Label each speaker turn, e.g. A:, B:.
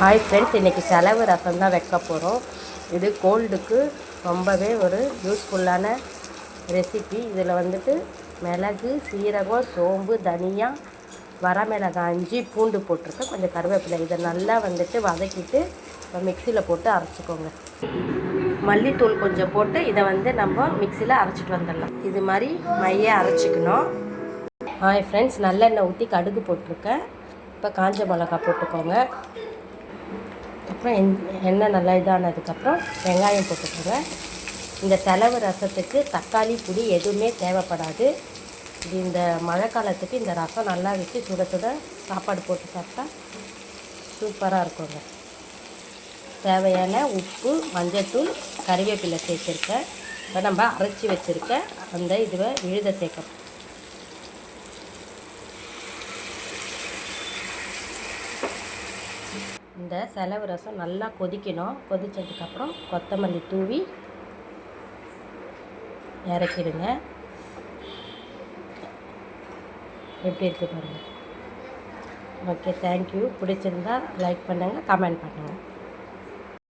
A: Hi friends, இன்றைக்கி செலவு ரசம் தான் வைக்க போகிறோம். இது கோல்டுக்கு ரொம்பவே ஒரு யூஸ்ஃபுல்லான ரெசிபி. இதில் வந்துட்டு மிளகு, சீரகம், சோம்பு, தனியா, வரமிளகாய் 5 பூண்டு போட்டிருக்கேன், கொஞ்சம் கருவேப்பிலை. இதை நல்லா வந்துட்டு வதக்கிட்டு மிக்சியில் போட்டு அரைச்சிக்கோங்க. மல்லித்தூள் கொஞ்சம் போட்டு இதை நம்ம மிக்சியில் அரைச்சிட்டு வந்துடலாம். இது மாதிரி மைய அரைச்சிக்கணும். ஹாய் ஃப்ரெண்ட்ஸ், நல்லெண்ணெய் ஊற்றி கடுகு போட்டிருக்கேன். இப்போ காஞ்ச மிளகா போட்டுக்கோங்க. அப்புறம் எண்ணெய் நல்லா இதானதுக்கப்புறம் வெங்காயம் போட்டுக்கோங்க. இந்த செலவு ரசத்துக்கு தக்காளி, புளி எதுவுமே தேவைப்படாது. இது இந்த மழை காலத்துக்கு இந்த ரசம் நல்லா வச்சு சுட சுட சாப்பாடு போட்டு சாப்பிட்டா சூப்பராக இருக்குங்க. தேவையான உப்பு, மஞ்சத்தூள், கறிவேப்பிலை சேர்த்துருக்கேன். இப்போ நம்ம அரைச்சி வச்சுருக்க அந்த இதுவை விழுத சேர்க்கணும். இந்த செலவு ரசம் நல்லா கொதிக்கணும். கொதித்ததுக்கப்புறம் கொத்தமல்லி தூவி இறக்கிடுங்க. எப்படி இருக்குது பாருங்கள். Okay, thank you. பிடிச்சிருந்தா லைக் பண்ணுங்கள், கமெண்ட் பண்ணுங்கள்.